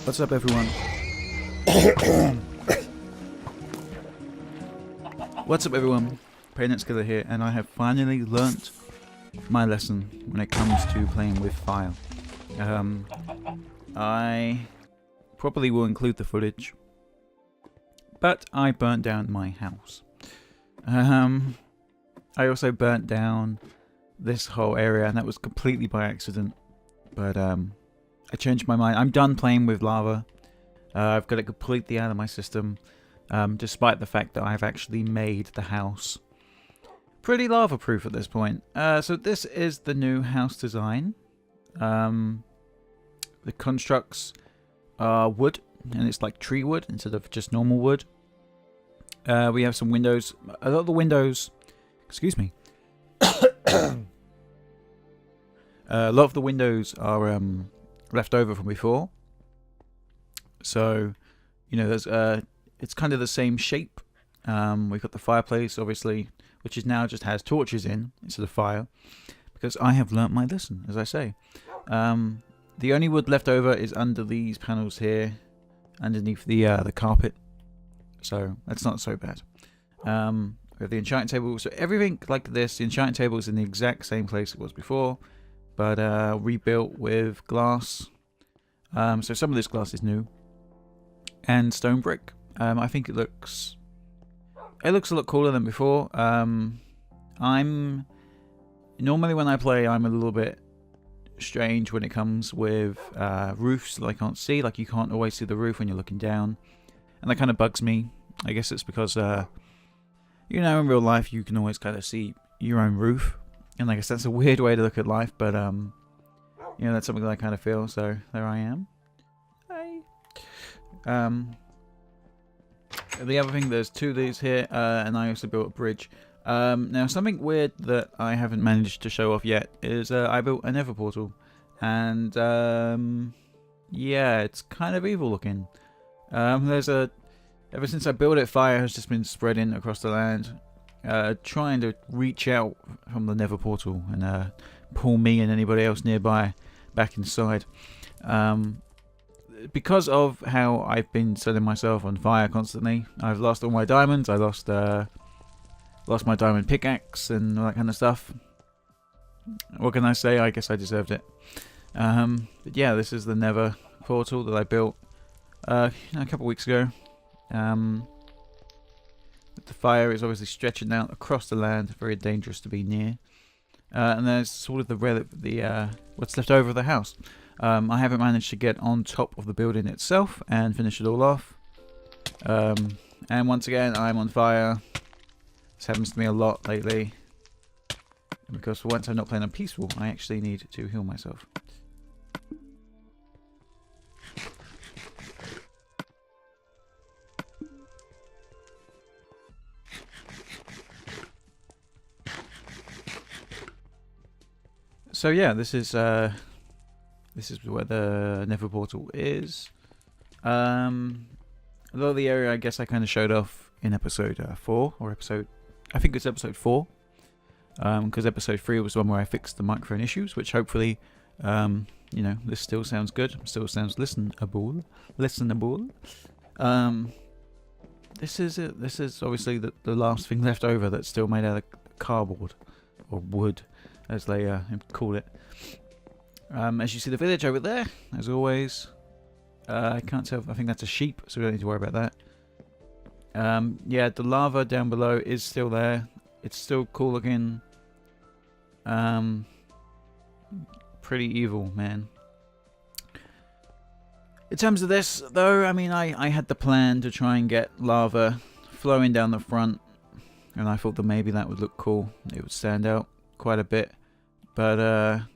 What's up, everyone? What's up, everyone? Paynexkiller here, and I have finally learnt my lesson when it comes to playing with fire. I probably will include the footage, but I burnt down my house. I also burnt down this whole area, and that was completely by accident. But I changed my mind. I'm done playing with lava. I've got it completely out of my system, despite the fact that I've actually made the house pretty lava proof at this point. So this is the new house design. The constructs are wood, and it's like tree wood instead of just normal wood. We have some windows. A lot of the windows, excuse me. A lot of the windows are left over from before. So, you know, there's it's kind of the same shape. We've got the fireplace, obviously, which is now just has torches in instead of fire, because I have learnt my lesson, as I say. The only wood left over is under these panels here, underneath the carpet. So that's not so bad. We have the enchanting table. So everything like this, the enchanting table is in the exact same place it was before, but rebuilt with glass. So some of this glass is new, and stone brick. I think it looks a lot cooler than before. I'm normally, when I play, I'm a little bit strange when it comes with roofs that I can't see. Like, you can't always see the roof when you're looking down, and that kind of bugs me. I guess it's because you know, in real life you can always kind of see your own roof, and I guess that's a weird way to look at life, but you know, that's something that I kind of feel. So there I am. Hey. The other thing, there's two of these here, and I also built a bridge. Now, something weird that I haven't managed to show off yet is I built a nether portal, and yeah, it's kind of evil looking. Ever since I built it, fire has just been spreading across the land, trying to reach out from the nether portal and pull me and anybody else nearby back inside. Because of how I've been setting myself on fire constantly, I've lost all my diamonds. I lost my diamond pickaxe and all that kind of stuff. What can I say? I guess I deserved it. But yeah, this is the nether portal that I built a couple weeks ago. The fire is obviously stretching out across the land, very dangerous to be near. And there's sort of what's left over of the house. I haven't managed to get on top of the building itself and finish it all off. And once again, I'm on fire. This happens to me a lot lately, because for once I'm not playing on peaceful, I actually need to heal myself. So yeah, this is where the nether portal is. A lot of the area, I guess, I kind of showed off in episode 4, or I think it's episode 4, because episode 3 was the one where I fixed the microphone issues, which hopefully, you know, this still sounds good, still sounds listenable. This is it. This is obviously the last thing left over that's still made out of cardboard, or wood, as they call it. As you see the village over there, as always. I can't tell. I think that's a sheep, so we don't need to worry about that. Yeah, the lava down below is still there. It's still cool looking. Pretty evil, man. In terms of this, though, I mean, I had the plan to try and get lava flowing down the front, and I thought that maybe that would look cool. It would stand out quite a bit. But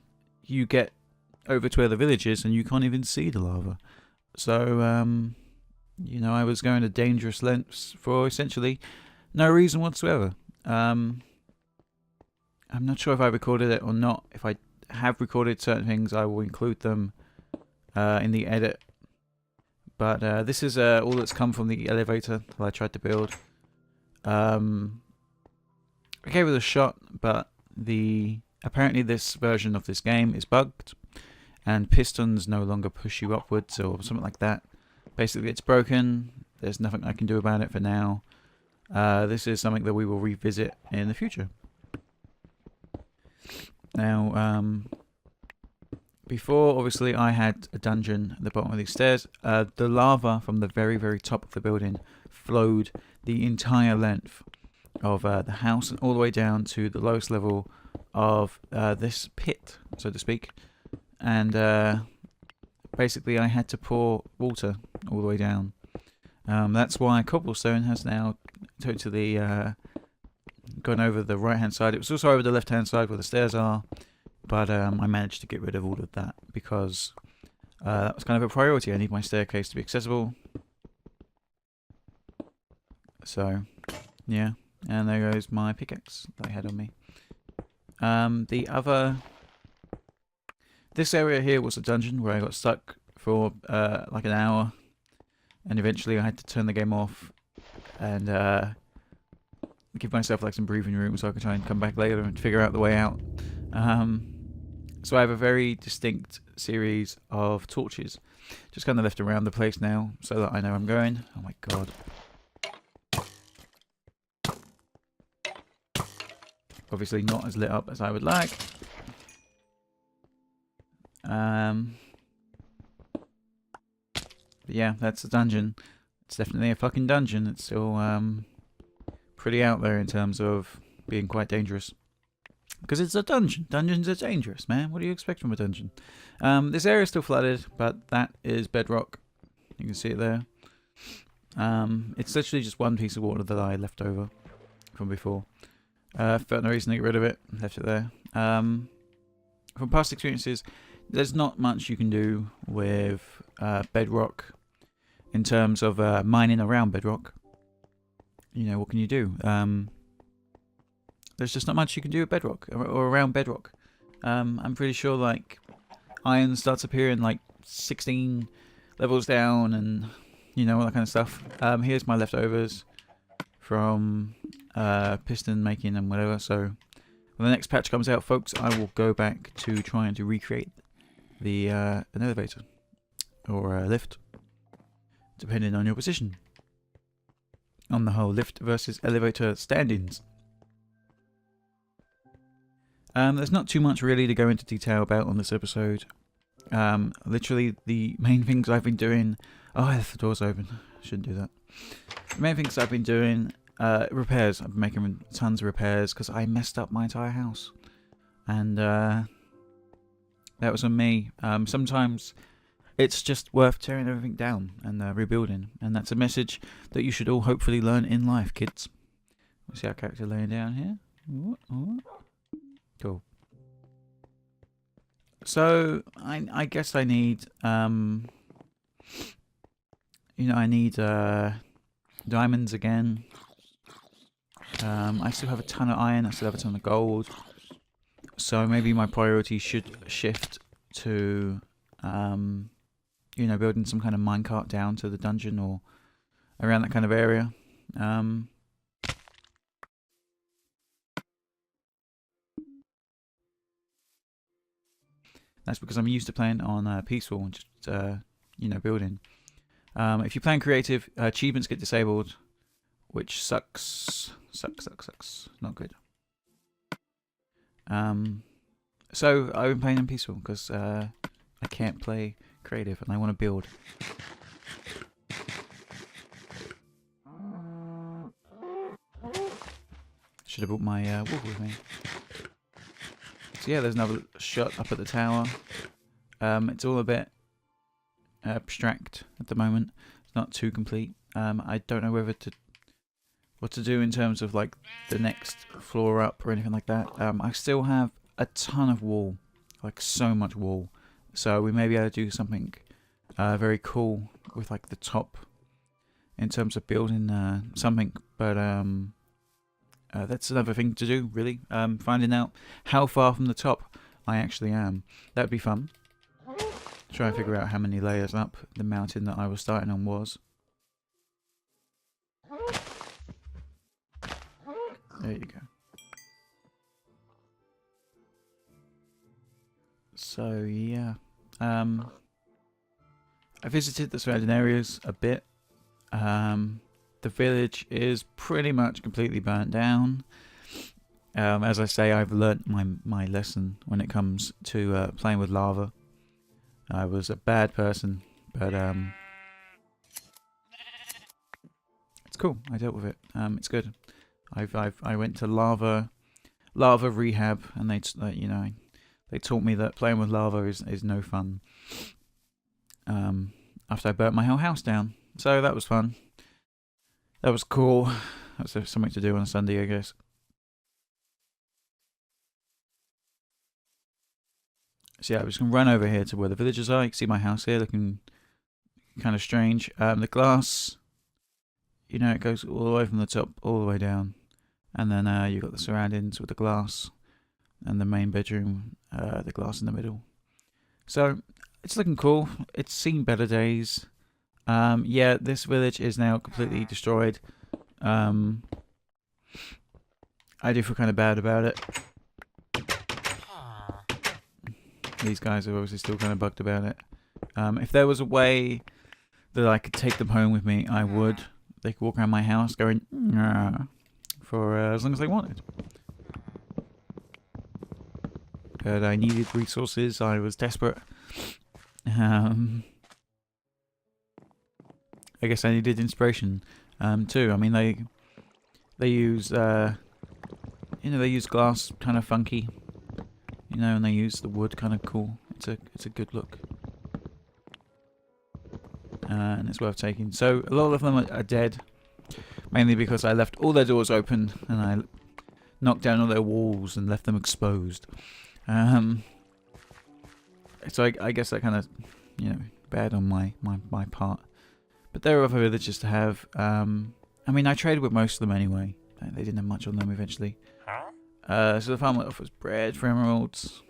you get over to where the village is, and you can't even see the lava. So, you know, I was going to dangerous lengths for essentially no reason whatsoever. I'm not sure if I recorded it or not. If I have recorded certain things, I will include them in the edit. But this is all that's come from the elevator that I tried to build. I gave it a shot, but apparently this version of this game is bugged, and pistons no longer push you upwards or something like that. Basically, it's broken. There's nothing I can do about it for now. This is something that we will revisit in the future. Now, before, obviously, I had a dungeon at the bottom of these stairs. The lava from the very, very top of the building flowed the entire length of the house and all the way down to the lowest level of this pit, so to speak. And basically, I had to pour water all the way down. That's why cobblestone has now totally gone over the right-hand side. It was also over the left-hand side where the stairs are. But I managed to get rid of all of that because that was kind of a priority. I need my staircase to be accessible. So, yeah. And there goes my pickaxe that I had on me. This area here was a dungeon where I got stuck for like an hour. And eventually I had to turn the game off and give myself like some breathing room so I could try and come back later and figure out the way out. So I have a very distinct series of torches, just kind of left around the place now, so that I know I'm going. Oh my god. Obviously not as lit up as I would like. But yeah, that's a dungeon. It's definitely a fucking dungeon. It's still pretty out there in terms of being quite dangerous. Because it's a dungeon. Dungeons are dangerous, man. What do you expect from a dungeon? This area is still flooded, but that is bedrock. You can see it there. It's literally just one piece of water that I left over from before. Felt no reason to get rid of it. Left it there. From past experiences, there's not much you can do with bedrock in terms of mining around bedrock. You know, what can you do? There's just not much you can do with bedrock or around bedrock. I'm pretty sure like iron starts appearing like 16 levels down and you know, all that kind of stuff. Here's my leftovers from piston making and whatever. So when the next patch comes out, folks, I will go back to trying to recreate the an elevator or a lift, depending on your position. On the whole, lift versus elevator stand-ins. There's not too much really to go into detail about on this episode. Literally the main things I've been doing... Oh, I left the doors open. Shouldn't do that. The main things I've been doing... repairs. I've been making tons of repairs because I messed up my entire house. And that was on me. Sometimes it's just worth tearing everything down and rebuilding. And that's a message that you should all hopefully learn in life, kids. We see our character laying down here. Ooh. Cool. So I guess I need you know, I need diamonds again. I still have a ton of iron, I still have a ton of gold. So maybe my priority should shift to you know, building some kind of minecart down to the dungeon or around that kind of area. That's because I'm used to playing on peaceful and just, you know, building. If you're playing creative, achievements get disabled, which sucks. Sucks. Not good. So I've been playing on peaceful because I can't play creative and I want to build. Should have brought my wool with me. So yeah, there's another shot up at the tower. It's all a bit abstract at the moment. It's not too complete. I don't know what to do in terms of like the next floor up or anything like that. I still have a ton of wool, like so much wool. So we may be able to do something very cool with like the top in terms of building something. But that's another thing to do, really. Finding out how far from the top I actually am. That would be fun. Try and figure out how many layers up the mountain that I was starting on was. There you go. So yeah, I visited the surrounding areas a bit. The village is pretty much completely burnt down. As I say, I've learnt my lesson when it comes to playing with lava. I was a bad person, but it's cool. I dealt with it. It's good. I went to lava rehab, and they taught me that playing with lava is no fun. After I burnt my whole house down, so that was fun. That was cool. That's something to do on a Sunday, I guess. So yeah, I'm just going to run over here to where the villagers are. You can see my house here looking kind of strange. The glass, it goes all the way from the top all the way down. And then you've got the surroundings with the glass. And the main bedroom, the glass in the middle. So it's looking cool. It's seen better days. Yeah, this village is now completely destroyed. I do feel kind of bad about it. These guys are obviously still kind of bugged about it. If there was a way that I could take them home with me, I would. They could walk around my house going for as long as they wanted. But I needed resources. I was desperate. I guess I needed inspiration too. I mean, they use they use glass kind of funky. And they use the wood kind of cool. It's a good look. And it's worth taking. So a lot of them are dead. Mainly because I left all their doors open and I knocked down all their walls and left them exposed. So I guess that kind of, bad on my part. But there are other villagers to have. I mean, I traded with most of them anyway. They didn't have much on them eventually. So the farmer offers bread for emeralds.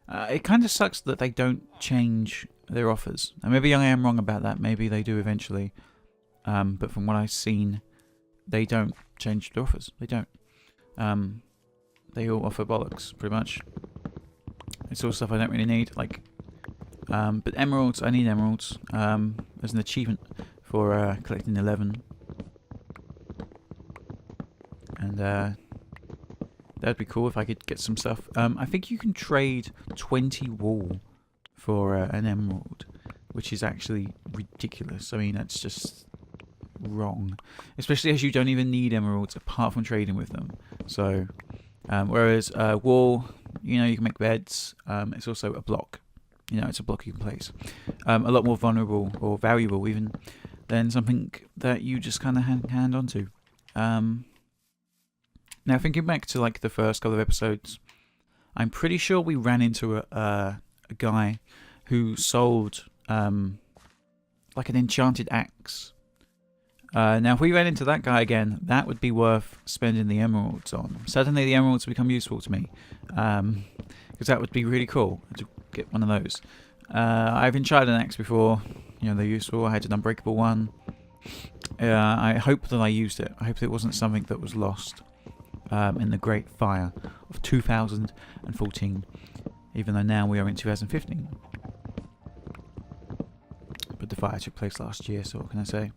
It kind of sucks that they don't change their offers. And maybe I am wrong about that. Maybe they do eventually. But from what I've seen, they don't change their offers. They don't. They all offer bollocks, pretty much. It's all stuff I don't really need. But emeralds, I need emeralds. There's an achievement for collecting 11. And that'd be cool if I could get some stuff. I think you can trade 20 wool for an emerald, which is actually ridiculous. I mean, that's just wrong. Especially as you don't even need emeralds apart from trading with them. So, whereas wool, you can make beds. It's also a block. It's a block you can place. A lot more vulnerable or valuable even than something that you just kind of hand onto. Now, thinking back to the first couple of episodes, I'm pretty sure we ran into a guy who sold an enchanted axe. Now, if we ran into that guy again, that would be worth spending the emeralds on. Suddenly, the emeralds become useful to me, because that would be really cool to get one of those. I've tried an axe before. They're useful. I had an unbreakable one. I hope that I used it. I hope it wasn't something that was lost. In the Great Fire of 2014, even though now we are in 2015. But the fire took place last year, so what can I say?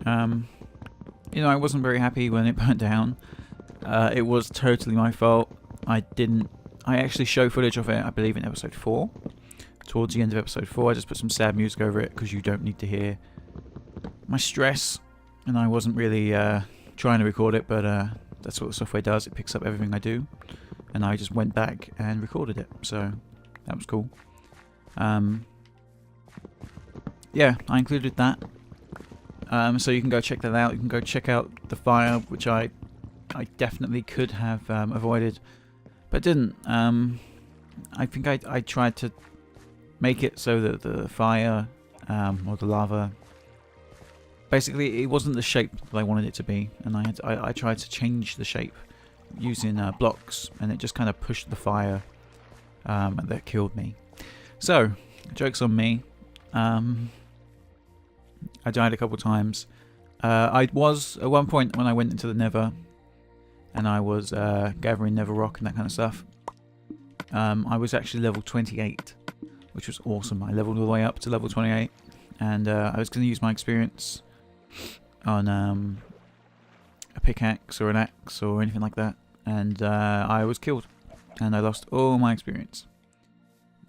I wasn't very happy when it burnt down. It was totally my fault. I actually show footage of it, I believe, in episode 4. Towards the end of episode 4, I just put some sad music over it because you don't need to hear my stress. And I wasn't really trying to record it, but that's what the software does. It picks up everything I do. And I just went back and recorded it. So that was cool. Yeah, I included that. So you can go check that out. You can go check out the fire, which I definitely could have avoided, but didn't. I think I tried to make it so that the fire or the lava, basically, it wasn't the shape that I wanted it to be, and I tried to change the shape using blocks, and it just kind of pushed the fire that killed me. So, joke's on me. I died a couple times. I was, at one point when I went into the Nether, and I was gathering Nether rock and that kind of stuff, I was actually level 28, which was awesome. I leveled all the way up to level 28, and I was going to use my experience on a pickaxe or an axe or anything like that, and I was killed, and I lost all my experience.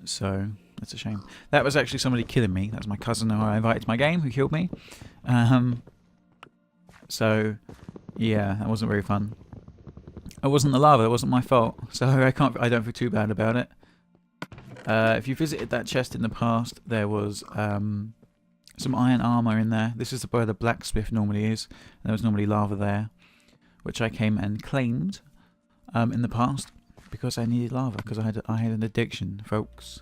So that's a shame. That was actually somebody killing me. That was my cousin who I invited to my game who killed me. So yeah, that wasn't very fun. It wasn't the lava, it wasn't my fault, so I don't feel too bad about it. If you visited that chest in the past, there was some iron armor in there. This is where the blacksmith normally is. There was normally lava there, which I came and claimed in the past because I needed lava, because I had an addiction, folks.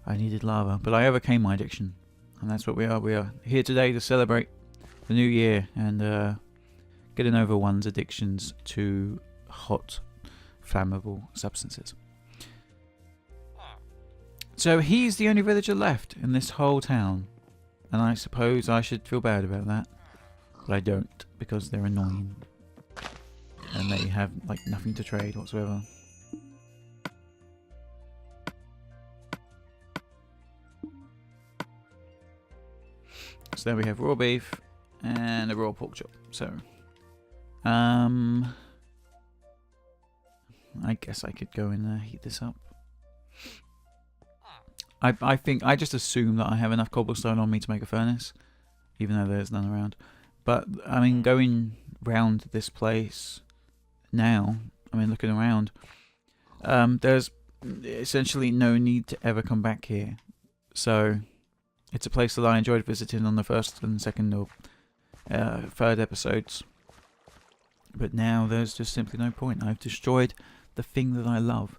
I needed lava, but I overcame my addiction, and that's what we are. We are here today to celebrate the new year and getting over one's addictions to hot, flammable substances. So he's the only villager left in this whole town, and I suppose I should feel bad about that, but I don't, because they're annoying and they have like nothing to trade whatsoever. So there we have raw beef and a raw pork chop. So I guess I could go and heat this up. I think I just assume that I have enough cobblestone on me to make a furnace, even though there's none around. But I mean, going round this place now, I mean, looking around, there's essentially no need to ever come back here. So it's a place that I enjoyed visiting on the first and second or third episodes. But now there's just simply no point. I've destroyed the thing that I love.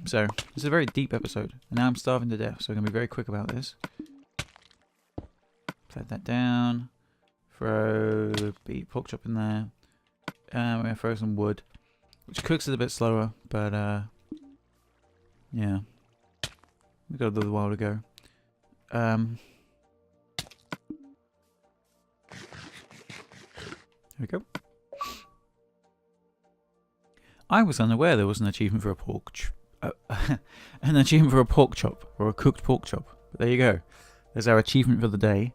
So it's a very deep episode. And now I'm starving to death, so I'm going to be very quick about this. Put that down. Throw the pork chop in there. We're going to throw some wood, which cooks it a bit slower, but yeah. We've got a little while to go. There we go. I was unaware there was an achievement for a an achievement for a pork chop, or a cooked pork chop. But there you go. There's our achievement for the day.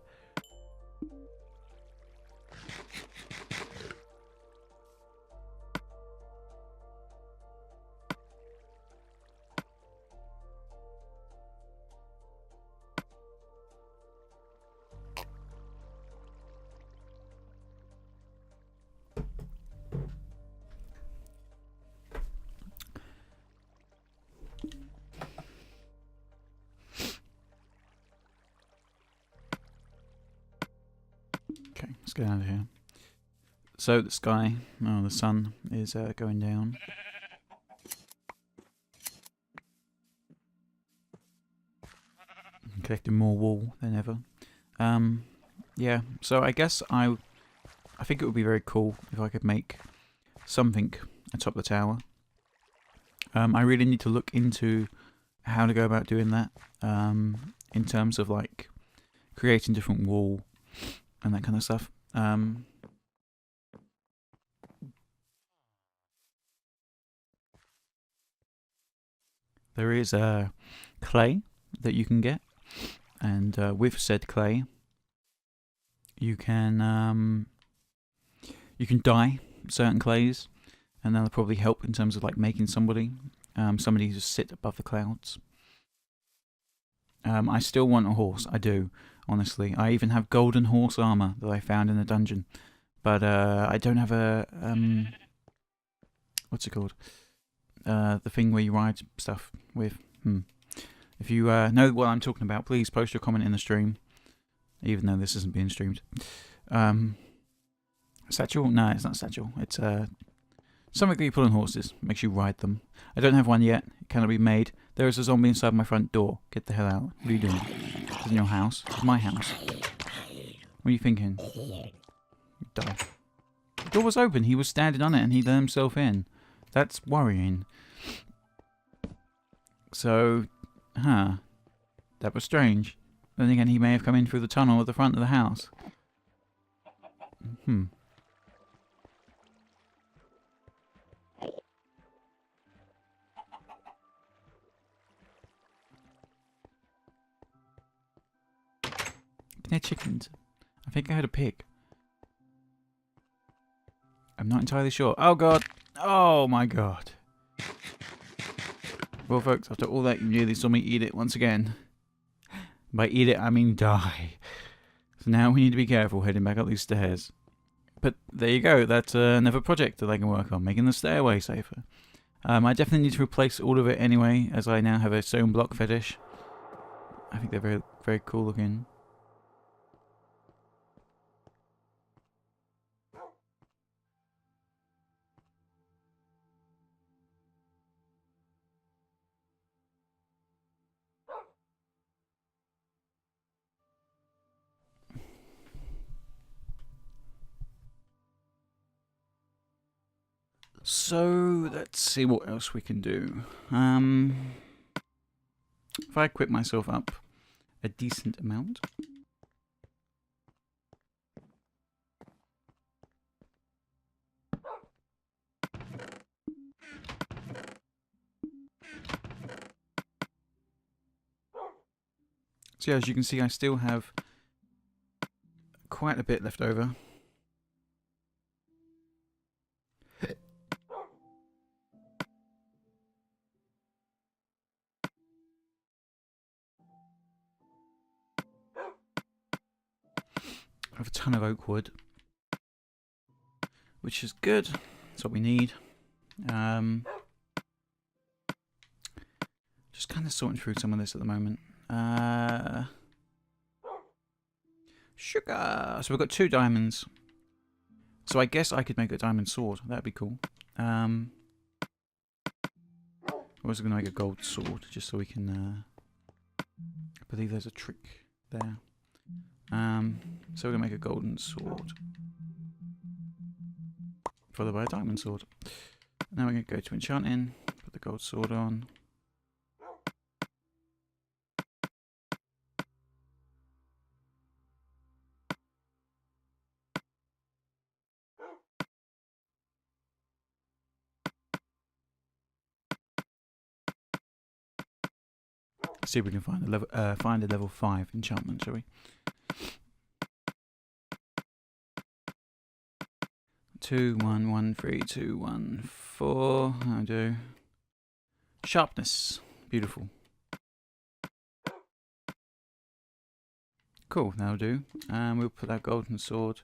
Okay, let's get out of here. So the sky, the sun is going down. I'm collecting more wool than ever. Yeah, so I guess I think it would be very cool if I could make something atop the tower. I really need to look into how to go about doing that, in terms of like creating different wool and that kind of stuff. There is clay that you can get, and with said clay, you can dye certain clays, and that'll probably help in terms of like making somebody who sit above the clouds. I still want a horse. I do, honestly. I even have golden horse armor that I found in a dungeon, but I don't have a what's it called? The thing where you ride stuff with. If you know what I'm talking about, please post your comment in the stream, even though this isn't being streamed. Satchel? No, it's not satchel. It's something that you put on horses. Makes you ride them. I don't have one yet. It cannot be made. There is a zombie inside my front door. Get the hell out. What are you doing? It's in your house. It's my house. What are you thinking? You die. The door was open. He was standing on it and he let himself in. That's worrying. So, that was strange. Then again, he may have come in through the tunnel at the front of the house. think they're chickens. I think I heard a pig. I'm not entirely sure. Oh god! Oh my god! Well folks, after all that you nearly saw me eat it once again. By eat it I mean die. So now we need to be careful heading back up these stairs. But there you go, that's another project that I can work on, making the stairway safer. I definitely need to replace all of it anyway, as I now have a stone block fetish. I think they're very, very cool looking. So, let's see what else we can do. If I equip myself up a decent amount. So yeah, as you can see, I still have quite a bit left over. I have a ton of oak wood, which is good. That's what we need. Just kind of sorting through some of this at the moment. Sugar! So we've got 2 diamonds. So I guess I could make a diamond sword. That'd be cool. I was going to make a gold sword, just so we can... I believe there's a trick there. So we're going to make a golden sword. Followed by a diamond sword. Now we're going to go to enchanting, put the gold sword on. See if we can find a level 5 enchantment, shall we? 2, 1, 1, 3, 2, 1, 4. I'll do. Sharpness. Beautiful. Cool, that'll do. We'll put that golden sword.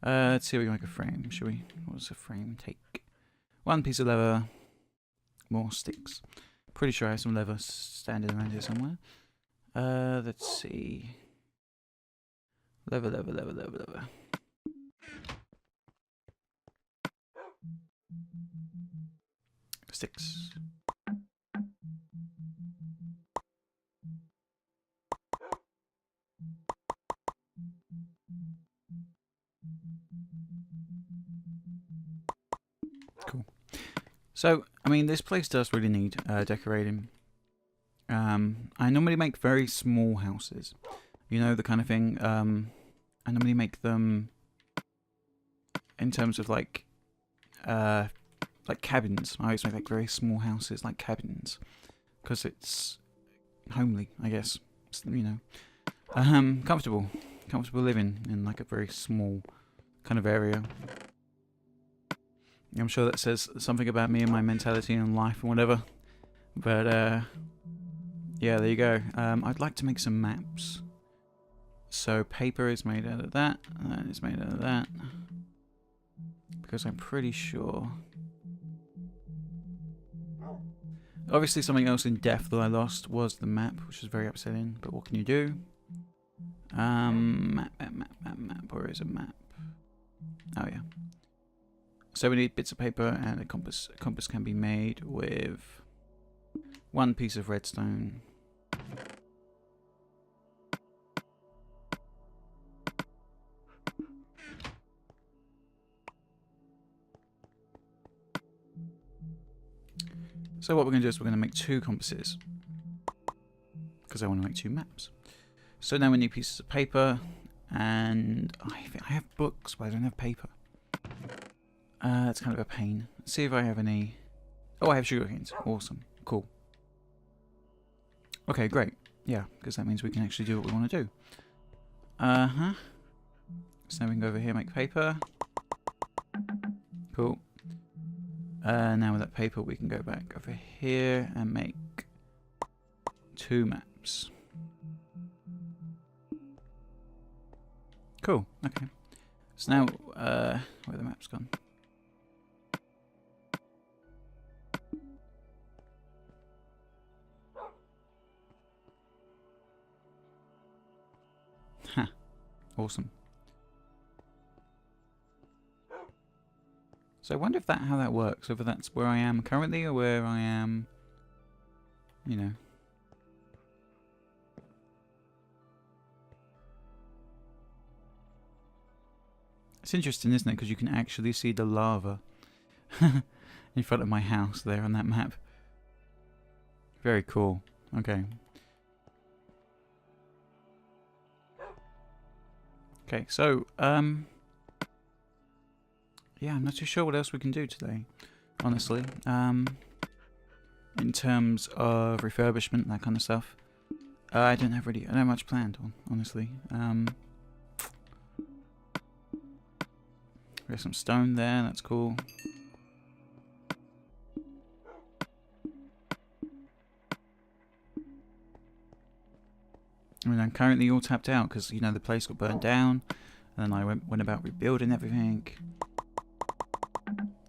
Let's see if we can make a frame, shall we? What does a frame take? 1 piece of leather. More sticks. Pretty sure I have some leather standing around here somewhere. Let's see. Leather. Sticks. Cool. So, I mean, this place does really need decorating. I normally make very small houses. You know, the kind of thing. I normally make them in terms of like cabins. I always make like very small houses, like cabins, because it's homely, I guess. It's, you know, comfortable living in like a very small kind of area. I'm sure that says something about me and my mentality and life and whatever. But yeah, there you go. I'd like to make some maps. So paper is made out of that, and that is made out of that, because I'm pretty sure. Obviously something else in depth that I lost was the map, which was very upsetting, but what can you do? Map. Where is a map? Oh yeah. So we need bits of paper and a compass. A compass can be made with 1 piece of redstone. So what we're going to do is we're going to make 2 compasses, because I want to make 2 maps. So now we need pieces of paper, and I have books, but I don't have paper. It's kind of a pain. Let's see if I have any. Oh, I have sugar canes. Awesome. Cool. Okay, great. Yeah, because that means we can actually do what we want to do. So now we can go over here, make paper. Cool. Now with that paper, we can go back over here and make 2 maps. Cool. Okay. So now, where the map's gone? Ha. Awesome. So I wonder if how that works, whether that's where I am currently or where I am, you know. It's interesting, isn't it? Because you can actually see the lava in front of my house there on that map. Very cool. Okay. Okay, so, yeah, I'm not too sure what else we can do today, honestly. In terms of refurbishment, that kind of stuff. I don't have much planned on, honestly. There's some stone there, that's cool. I mean, I'm currently all tapped out because, you know, the place got burnt down. And then I went about rebuilding everything.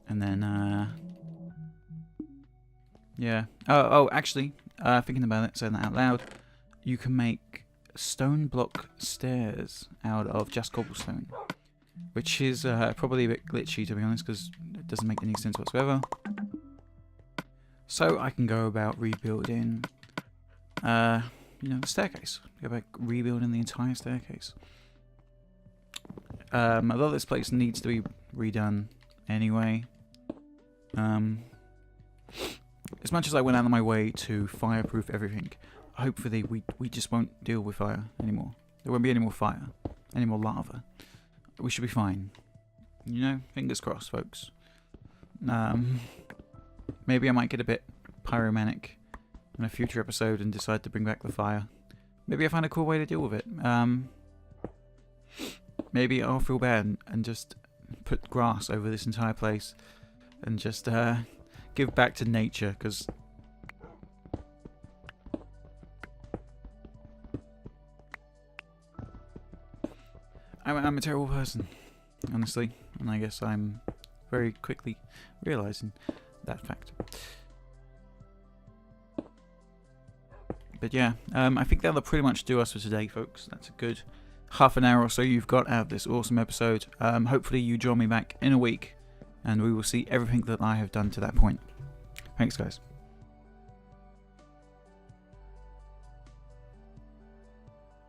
And then, yeah. Oh, actually, thinking about it, saying that out loud, you can make stone block stairs out of just cobblestone. Which is probably a bit glitchy, to be honest, because it doesn't make any sense whatsoever. So I can go about rebuilding, you know, the staircase. Go back rebuilding the entire staircase. Although this place needs to be redone anyway. As much as I went out of my way to fireproof everything, hopefully we just won't deal with fire anymore. There won't be any more fire, any more lava. We should be fine. You know, fingers crossed, folks. Maybe I might get a bit pyromanic in a future episode and decide to bring back the fire. Maybe I find a cool way to deal with it. Maybe I'll feel bad and just put grass over this entire place and just give back to nature, because I'm a terrible person, honestly, and I guess I'm very quickly realizing that fact. But yeah, I think that'll pretty much do us for today, folks. That's a good half an hour or so you've got out of this awesome episode. Hopefully you join me back in a week, and we will see everything that I have done to that point. Thanks, guys.